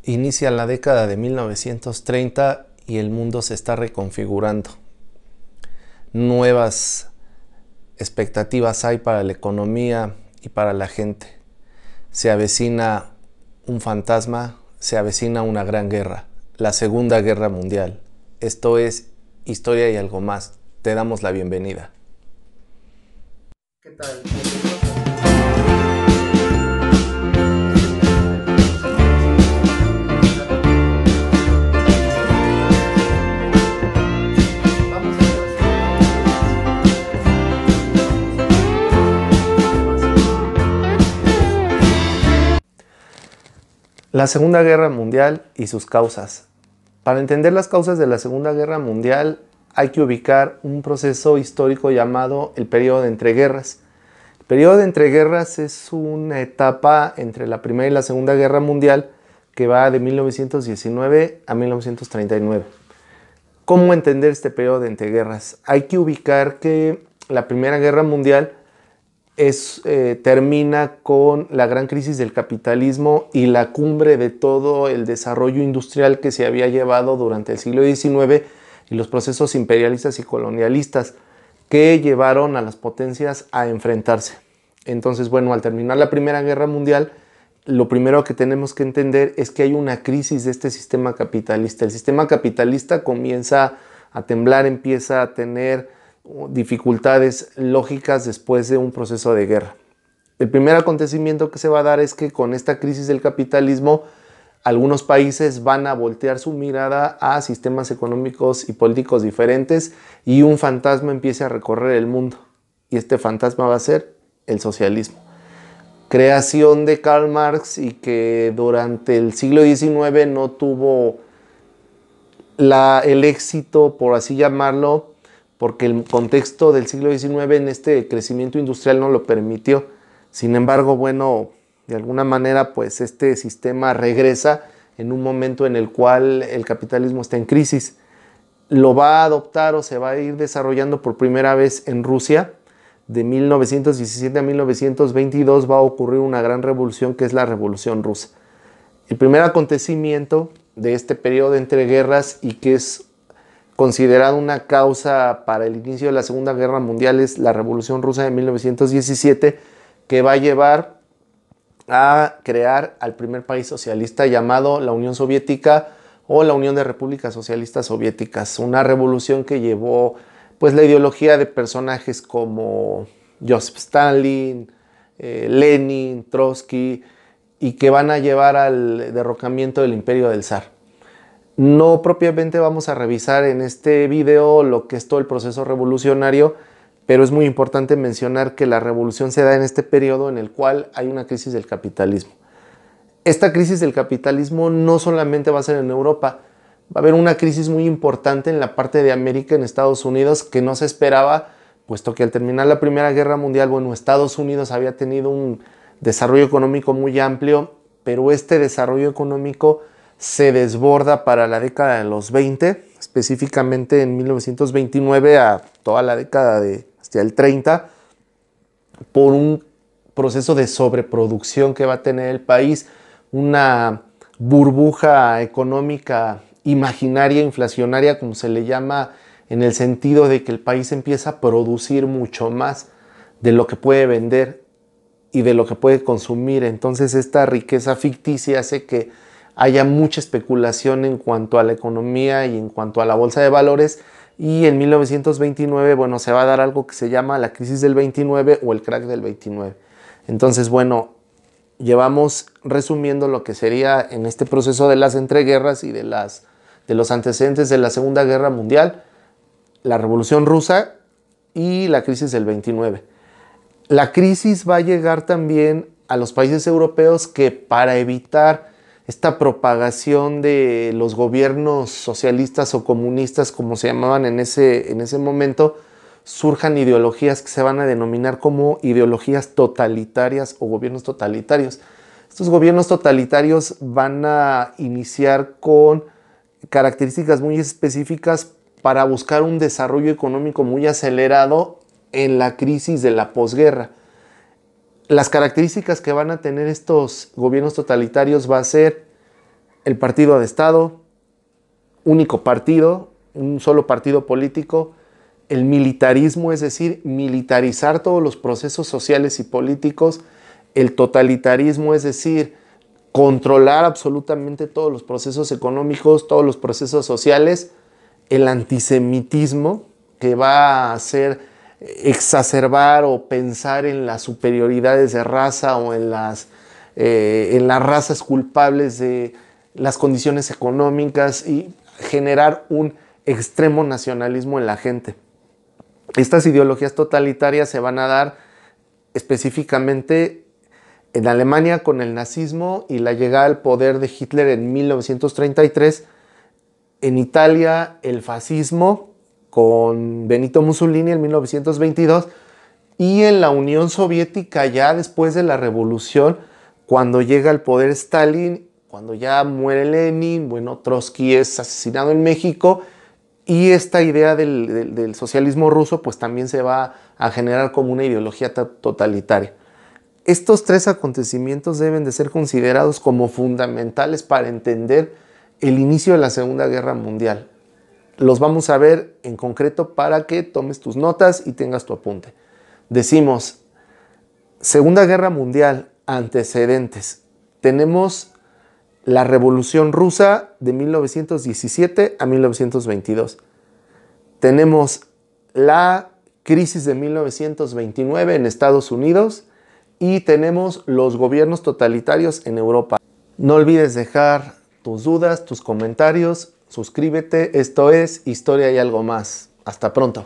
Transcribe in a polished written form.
Inicia la década de 1930 y el mundo se está reconfigurando. Nuevas expectativas hay para la economía y para la gente. Se avecina un fantasma, se avecina una gran guerra, la Segunda Guerra Mundial. Esto es Historia y algo más. Te damos la bienvenida. ¿Qué tal? La Segunda Guerra Mundial y sus causas. Para entender las causas de la Segunda Guerra Mundial hay que ubicar un proceso histórico llamado el periodo de entreguerras. El periodo de entreguerras es una etapa entre la Primera y la Segunda Guerra Mundial que va de 1919 a 1939. ¿Cómo entender este periodo de entreguerras? Hay que ubicar que la Primera Guerra Mundial termina con la gran crisis del capitalismo y la cumbre de todo el desarrollo industrial que se había llevado durante el siglo XIX y los procesos imperialistas y colonialistas que llevaron a las potencias a enfrentarse. Entonces, bueno, al terminar la Primera Guerra Mundial, lo primero que tenemos que entender es que hay una crisis de este sistema capitalista. El sistema capitalista comienza a temblar, empieza a tener dificultades lógicas después de un proceso de guerra. El primer acontecimiento que se va a dar es que con esta crisis del capitalismo algunos países van a voltear su mirada a sistemas económicos y políticos diferentes y un fantasma empieza a recorrer el mundo, y este fantasma va a ser el socialismo. Creación de Karl Marx y que durante el siglo XIX no tuvo el éxito, por así llamarlo, porque el contexto del siglo XIX en este crecimiento industrial no lo permitió. Sin embargo, bueno, de alguna manera, pues este sistema regresa en un momento en el cual el capitalismo está en crisis. Lo va a adoptar o se va a ir desarrollando por primera vez en Rusia. De 1917 a 1922 va a ocurrir una gran revolución que es la Revolución Rusa. El primer acontecimiento de este periodo entre guerras y que es considerado una causa para el inicio de la Segunda Guerra Mundial es la Revolución Rusa de 1917, que va a llevar a crear al primer país socialista llamado la Unión Soviética o la Unión de Repúblicas Socialistas Soviéticas. Una revolución que llevó pues la ideología de personajes como Joseph Stalin, Lenin, Trotsky, y que van a llevar al derrocamiento del imperio del zar. No propiamente vamos a revisar en este video lo que es todo el proceso revolucionario, pero es muy importante mencionar que la revolución se da en este periodo en el cual hay una crisis del capitalismo. Esta crisis del capitalismo no solamente va a ser en Europa, va a haber una crisis muy importante en la parte de América, en Estados Unidos, que no se esperaba, puesto que al terminar la Primera Guerra Mundial, bueno, Estados Unidos había tenido un desarrollo económico muy amplio, pero este desarrollo económico se desborda para la década de los 20, específicamente en 1929 a toda la década hasta el 30, por un proceso de sobreproducción que va a tener el país, una burbuja económica imaginaria, inflacionaria, como se le llama, en el sentido de que el país empieza a producir mucho más de lo que puede vender y de lo que puede consumir. Entonces esta riqueza ficticia hace que haya mucha especulación en cuanto a la economía y en cuanto a la bolsa de valores, y en 1929, bueno, se va a dar algo que se llama la crisis del 29 o el crack del 29. Entonces, bueno, llevamos resumiendo lo que sería en este proceso de las entreguerras y de los antecedentes de la Segunda Guerra Mundial, la Revolución Rusa y la crisis del 29. La crisis va a llegar también a los países europeos que, para evitar esta propagación de los gobiernos socialistas o comunistas, como se llamaban en ese momento, surjan ideologías que se van a denominar como ideologías totalitarias o gobiernos totalitarios. Estos gobiernos totalitarios van a iniciar con características muy específicas para buscar un desarrollo económico muy acelerado en la crisis de la posguerra. Las características que van a tener estos gobiernos totalitarios va a ser el partido de Estado, único partido, un solo partido político, el militarismo, es decir, militarizar todos los procesos sociales y políticos, el totalitarismo, es decir, controlar absolutamente todos los procesos económicos, todos los procesos sociales, el antisemitismo, que va a hacer exacerbar o pensar en las superioridades de raza o en las razas culpables de las condiciones económicas y generar un extremo nacionalismo en la gente. Estas ideologías totalitarias se van a dar específicamente en Alemania con el nazismo y la llegada al poder de Hitler en 1933, en Italia el fascismo con Benito Mussolini en 1922 y en la Unión Soviética ya después de la revolución, cuando llega al poder Stalin, cuando ya muere Lenin, bueno, Trotsky es asesinado en México y esta idea del socialismo ruso pues también se va a generar como una ideología totalitaria. Estos tres acontecimientos deben de ser considerados como fundamentales para entender el inicio de la Segunda Guerra Mundial. Los vamos a ver en concreto para que tomes tus notas y tengas tu apunte. Decimos, Segunda Guerra Mundial, antecedentes. Tenemos la Revolución Rusa de 1917 a 1922. Tenemos la crisis de 1929 en Estados Unidos y tenemos los gobiernos totalitarios en Europa. No olvides dejar tus dudas, tus comentarios, suscríbete. Esto es Historia y algo más. Hasta pronto.